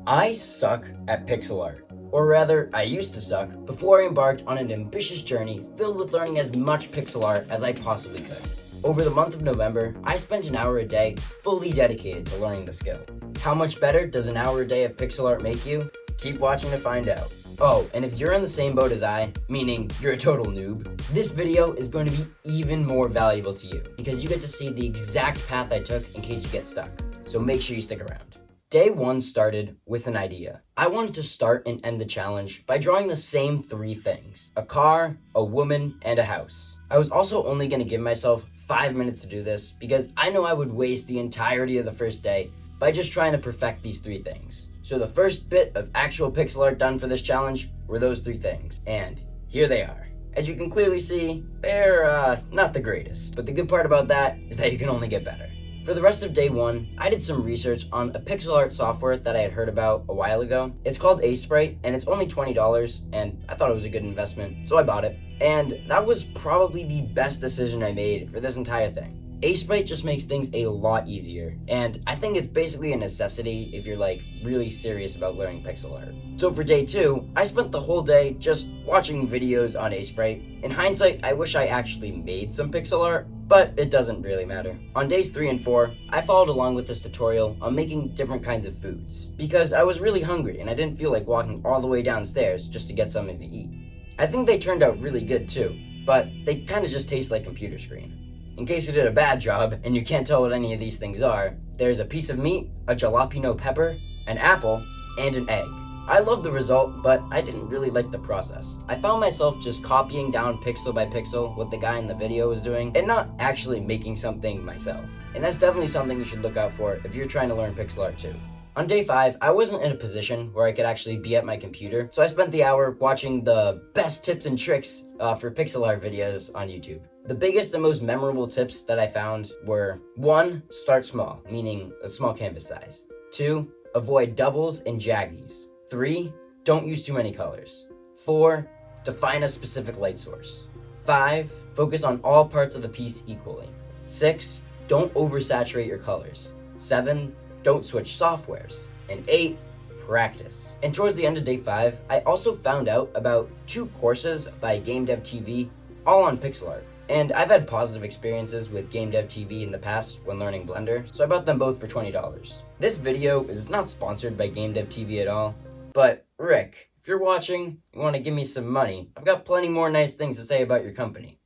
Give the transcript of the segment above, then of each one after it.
I suck at pixel art. Or rather, I used to suck before I embarked on an ambitious journey filled with learning as much pixel art as I possibly could. Over the month of November, I spent an hour a day fully dedicated to learning the skill. How much better does an hour a day of pixel art make you? Keep watching to find out. Oh, and if you're in the same boat as I, meaning you're a total noob, this video is going to be even more valuable to you because you get to see the exact path I took in case you get stuck. So make sure you stick around. Day 1 started with an idea. I wanted to start and end the challenge by drawing the same 3 things: a car, a woman, and a house. I was also only going to give myself 5 minutes to do this because I know I would waste the entirety of the first day by just trying to perfect these 3 things. So the first bit of actual pixel art done for this challenge were those 3 things, and here they are. As you can clearly see, they're not the greatest, but the good part about that is that you can only get better. For the rest of day 1, I did some research on a pixel art software that I had heard about a while ago. It's called Aseperite, and it's only $20, and I thought it was a good investment, so I bought it. And that was probably the best decision I made for this entire thing. Aseperite just makes things a lot easier, and I think it's basically a necessity if you're really serious about learning pixel art. So for day 2, I spent the whole day just watching videos on Aseperite. In hindsight, I wish I actually made some pixel art, but it doesn't really matter. On days 3 and 4, I followed along with this tutorial on making different kinds of foods, because I was really hungry and I didn't feel like walking all the way downstairs just to get something to eat. I think they turned out really good too, but they kind of just taste like computer screen. In case you did a bad job and you can't tell what any of these things are, there's a piece of meat, a jalapeno pepper, an apple, and an egg. I love the result, but I didn't really like the process. I found myself just copying down pixel by pixel what the guy in the video was doing and not actually making something myself. And that's definitely something you should look out for if you're trying to learn pixel art too. On day 5, I wasn't in a position where I could actually be at my computer, so I spent the hour watching the best tips and tricks for pixel art videos on YouTube. The biggest and most memorable tips that I found were: 1. Start small, meaning a small canvas size. 2. Avoid doubles and jaggies. 3. Don't use too many colors. 4. Define a specific light source. 5. Focus on all parts of the piece equally. 6. Don't oversaturate your colors. 7. Don't switch softwares. And 8. Practice. And towards the end of day 5, I also found out about 2 courses by Game Dev TV, all on pixel art. And I've had positive experiences with Game Dev TV in the past when learning Blender, so I bought them both for $20. This video is not sponsored by Game Dev TV at all, but Rick, if you're watching, you want to give me some money, I've got plenty more nice things to say about your company.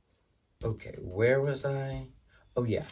Okay, where was I? Oh yeah.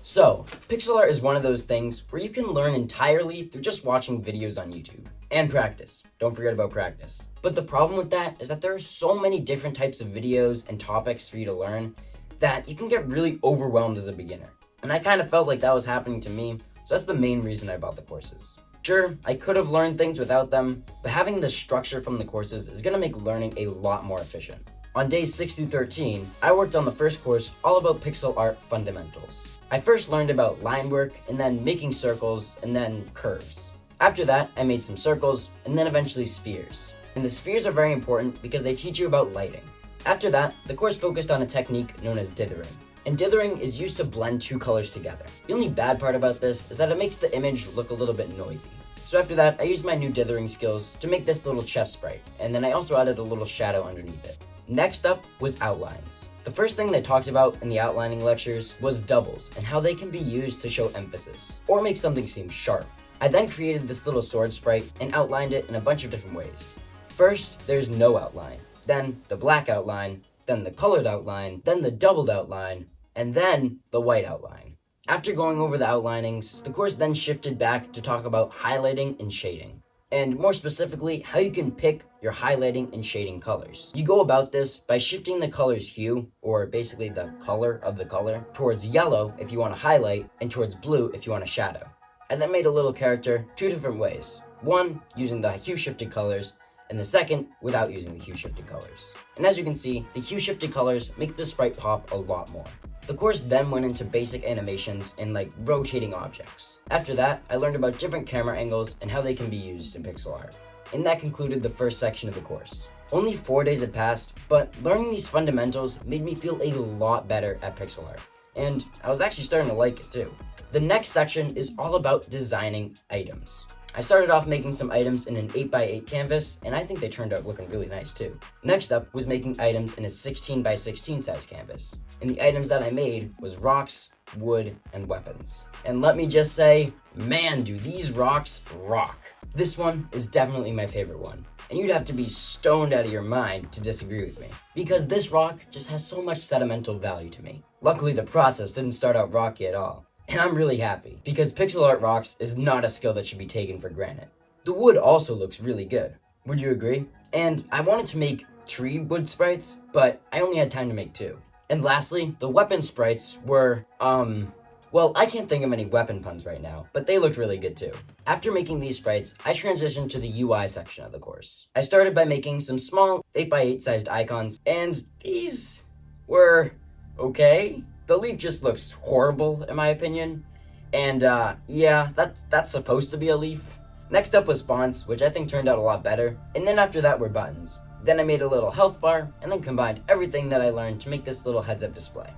So, pixel art is one of those things where you can learn entirely through just watching videos on YouTube. And practice. Don't forget about practice. But the problem with that is that there are so many different types of videos and topics for you to learn that you can get really overwhelmed as a beginner. And I kind of felt like that was happening to me, so that's the main reason I bought the courses. Sure, I could have learned things without them, but having the structure from the courses is going to make learning a lot more efficient. On days 6 through 13, I worked on the first course all about pixel art fundamentals. I first learned about line work, and then making circles, and then curves. After that, I made some circles, and then eventually spheres. And the spheres are very important because they teach you about lighting. After that, the course focused on a technique known as dithering. And dithering is used to blend 2 colors together. The only bad part about this is that it makes the image look a little bit noisy. So after that, I used my new dithering skills to make this little chest sprite, and then I also added a little shadow underneath it. Next up was outlines. The first thing they talked about in the outlining lectures was doubles and how they can be used to show emphasis or make something seem sharp. I then created this little sword sprite and outlined it in a bunch of different ways. First, there's no outline, then the black outline, then the colored outline, then the doubled outline, and then the white outline. After going over the outlinings, the course then shifted back to talk about highlighting and shading. And more specifically, how you can pick your highlighting and shading colors. You go about this by shifting the color's hue, or basically the color of the color, towards yellow if you want to highlight, and towards blue if you want to shadow. I then made a little character 2 different ways. One, using the hue shifted colors, and the second, without using the hue shifted colors. And as you can see, the hue shifted colors make the sprite pop a lot more. The course then went into basic animations and rotating objects. After that, I learned about different camera angles and how they can be used in pixel art. And that concluded the first section of the course. Only 4 days had passed, but learning these fundamentals made me feel a lot better at pixel art. And I was actually starting to like it too. The next section is all about designing items. I started off making some items in an 8x8 canvas, and I think they turned out looking really nice too. Next up was making items in a 16x16 size canvas, and the items that I made was rocks, wood, and weapons. And let me just say, man, do these rocks rock. This one is definitely my favorite one, and you'd have to be stoned out of your mind to disagree with me, because this rock just has so much sentimental value to me. Luckily, the process didn't start out rocky at all, and I'm really happy, because pixel art rocks is not a skill that should be taken for granted. The wood also looks really good. Would you agree? And I wanted to make tree wood sprites, but I only had time to make 2. And lastly, the weapon sprites were, well, I can't think of any weapon puns right now, but they looked really good too. After making these sprites, I transitioned to the UI section of the course. I started by making some small 8x8 sized icons, and these were okay. The leaf just looks horrible in my opinion, and yeah, that's supposed to be a leaf. Next up was fonts, which I think turned out a lot better, and then after that were buttons. Then I made a little health bar, and then combined everything that I learned to make this little heads-up display.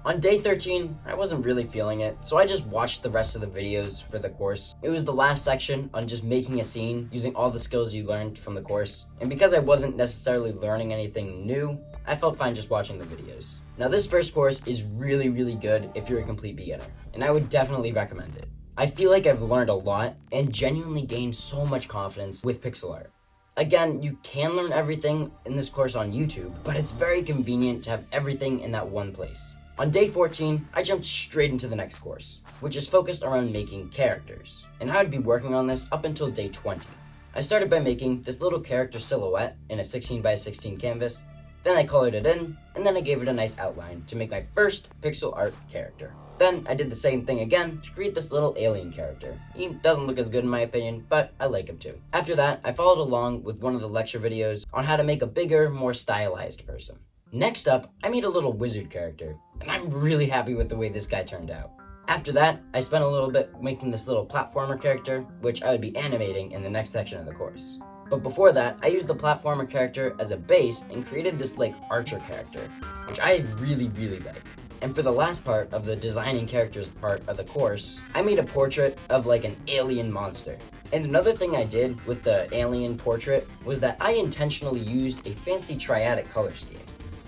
On day 13, I wasn't really feeling it, so I just watched the rest of the videos for the course. It was the last section on just making a scene using all the skills you learned from the course, and because I wasn't necessarily learning anything new, I felt fine just watching the videos. Now this first course is really good if you're a complete beginner, and I would definitely recommend it. I feel like I've learned a lot and genuinely gained so much confidence with pixel art. Again, you can learn everything in this course on YouTube, but it's very convenient to have everything in that one place. On day 14, I jumped straight into the next course, which is focused around making characters, and I would be working on this up until day 20. I started by making this little character silhouette in a 16x16 canvas, then I colored it in, and then I gave it a nice outline to make my first pixel art character. Then I did the same thing again to create this little alien character. He doesn't look as good in my opinion, but I like him too. After that, I followed along with one of the lecture videos on how to make a bigger, more stylized person. Next up, I made a little wizard character, and I'm really happy with the way this guy turned out. After that, I spent a little bit making this little platformer character, which I would be animating in the next section of the course. But before that, I used the platformer character as a base and created this archer character, which I really like. And for the last part of the designing characters part of the course, I made a portrait of an alien monster. And another thing I did with the alien portrait was that I intentionally used a fancy triadic color scheme.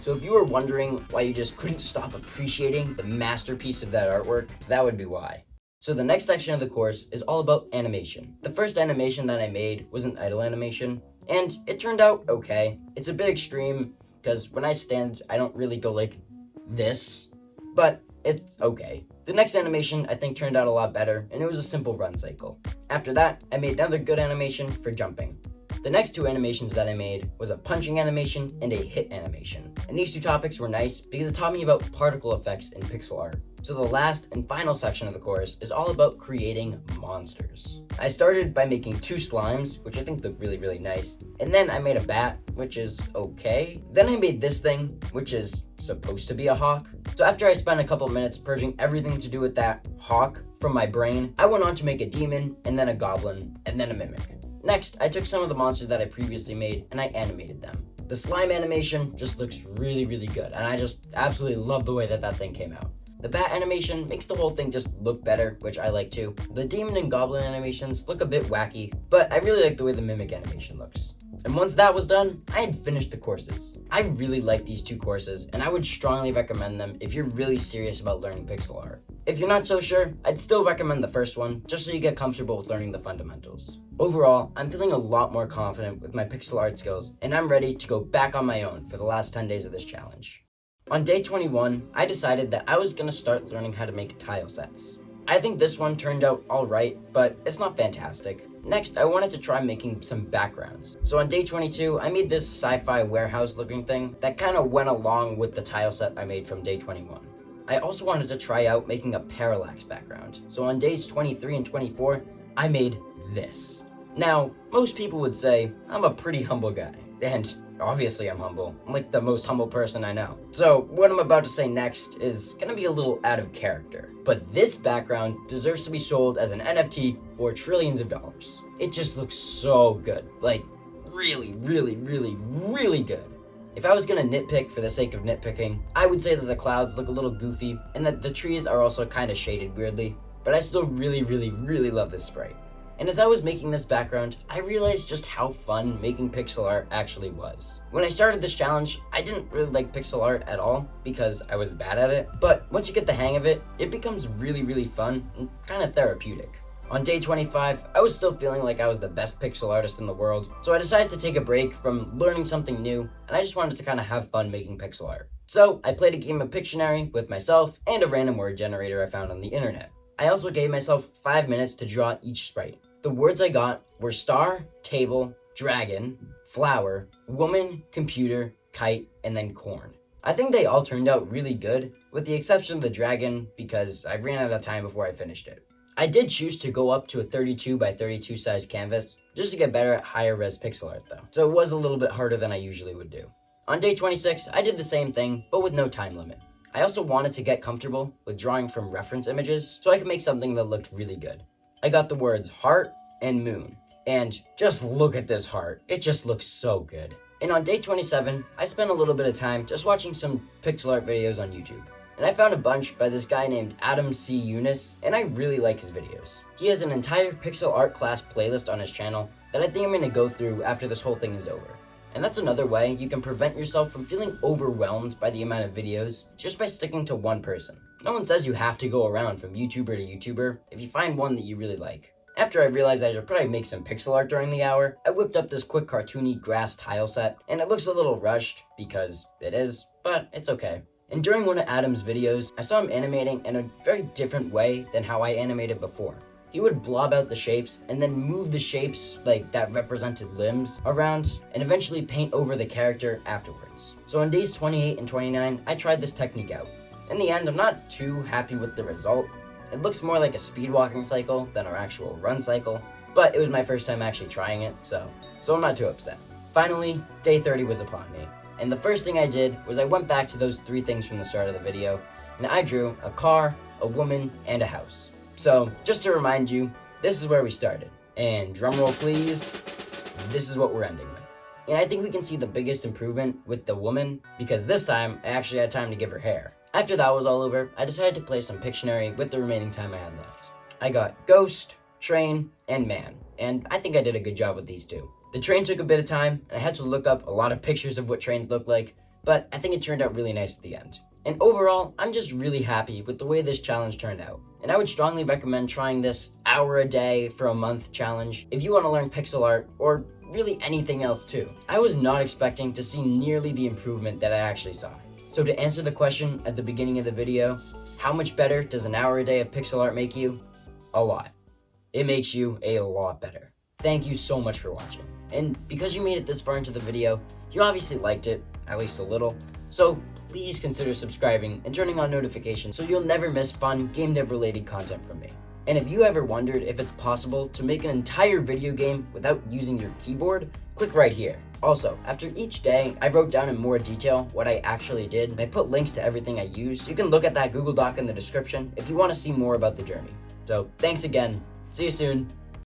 So if you were wondering why you just couldn't stop appreciating the masterpiece of that artwork, that would be why. So the next section of the course is all about animation. The first animation that I made was an idle animation, and it turned out okay. It's a bit extreme, because when I stand, I don't really go like this, but it's okay. The next animation I think turned out a lot better, and it was a simple run cycle. After that, I made another good animation for jumping. The next 2 animations that I made was a punching animation and a hit animation. And these 2 topics were nice because it taught me about particle effects in pixel art. So the last and final section of the course is all about creating monsters. I started by making 2 slimes, which I think look really nice. And then I made a bat, which is okay. Then I made this thing, which is supposed to be a hawk. So after I spent a couple minutes purging everything to do with that hawk from my brain, I went on to make a demon, and then a goblin, and then a mimic. Next, I took some of the monsters that I previously made and I animated them. The slime animation just looks really good, and I just absolutely love the way that thing came out. The bat animation makes the whole thing just look better, which I like too. The demon and goblin animations look a bit wacky, but I really like the way the mimic animation looks. And once that was done, I had finished the courses. I really like these 2 courses, and I would strongly recommend them if you're really serious about learning pixel art. If you're not so sure, I'd still recommend the first one, just so you get comfortable with learning the fundamentals. Overall, I'm feeling a lot more confident with my pixel art skills, and I'm ready to go back on my own for the last 10 days of this challenge. On day 21, I decided that I was going to start learning how to make tile sets. I think this one turned out alright, but it's not fantastic. Next, I wanted to try making some backgrounds. So on day 22, I made this sci-fi warehouse looking thing that kind of went along with the tile set I made from day 21. I also wanted to try out making a parallax background. So on days 23 and 24, I made this. Now, most people would say I'm a pretty humble guy, and obviously I'm humble. I'm like the most humble person I know. So what I'm about to say next is gonna be a little out of character, but this background deserves to be sold as an NFT for trillions of dollars. It just looks so good, like really good. If I was gonna nitpick for the sake of nitpicking, I would say that the clouds look a little goofy and that the trees are also kind of shaded weirdly, but I still really love this sprite. And as I was making this background, I realized just how fun making pixel art actually was. When I started this challenge, I didn't really like pixel art at all because I was bad at it, but once you get the hang of it, it becomes really fun and kind of therapeutic. On day 25, I was still feeling like I was the best pixel artist in the world, so I decided to take a break from learning something new, and I just wanted to kind of have fun making pixel art. So I played a game of Pictionary with myself and a random word generator I found on the internet. I also gave myself 5 minutes to draw each sprite. The words I got were star, table, dragon, flower, woman, computer, kite, and then corn. I think they all turned out really good, with the exception of the dragon because I ran out of time before I finished it. I did choose to go up to a 32 by 32 size canvas, just to get better at higher res pixel art though, so it was a little bit harder than I usually would do. On day 26, I did the same thing, but with no time limit. I also wanted to get comfortable with drawing from reference images, so I could make something that looked really good. I got the words heart and moon, and just look at this heart, it just looks so good. And on day 27, I spent a little bit of time just watching some pixel art videos on YouTube. And I found a bunch by this guy named Adam C. Eunice, and I really like his videos. He has an entire pixel art class playlist on his channel that I think I'm going to go through after this whole thing is over. And that's another way you can prevent yourself from feeling overwhelmed by the amount of videos just by sticking to one person. No one says you have to go around from YouTuber to YouTuber if you find one that you really like. After I realized I should probably make some pixel art during the hour, I whipped up this quick cartoony grass tile set, and it looks a little rushed because it is, but it's okay. And during one of Adam's videos, I saw him animating in a very different way than how I animated before. He would blob out the shapes and then move the shapes like that represented limbs around and eventually paint over the character afterwards. So on days 28 and 29, I tried this technique out. In the end, I'm not too happy with the result. It looks more like a speed walking cycle than our actual run cycle, but it was my first time actually trying it, so I'm not too upset. Finally, day 30 was upon me. And the first thing I did was I went back to those 3 things from the start of the video, and I drew a car, a woman, and a house. So, just to remind you, this is where we started. And drumroll please, this is what we're ending with. And I think we can see the biggest improvement with the woman, because this time, I actually had time to give her hair. After that was all over, I decided to play some Pictionary with the remaining time I had left. I got ghost, train, and man, and I think I did a good job with these 2. The train took a bit of time, and I had to look up a lot of pictures of what trains look like, but I think it turned out really nice at the end. And overall, I'm just really happy with the way this challenge turned out. And I would strongly recommend trying this hour a day for a month challenge if you want to learn pixel art, or really anything else too. I was not expecting to see nearly the improvement that I actually saw. So to answer the question at the beginning of the video, how much better does an hour a day of pixel art make you? A lot. It makes you a lot better. Thank you so much for watching. And because you made it this far into the video, you obviously liked it, at least a little, so please consider subscribing and turning on notifications so you'll never miss fun game dev related content from me. And if you ever wondered if it's possible to make an entire video game without using your keyboard, click right here. Also, after each day, I wrote down in more detail what I actually did, and I put links to everything I used. You can look at that Google Doc in the description if you want to see more about the journey. So thanks again, see you soon,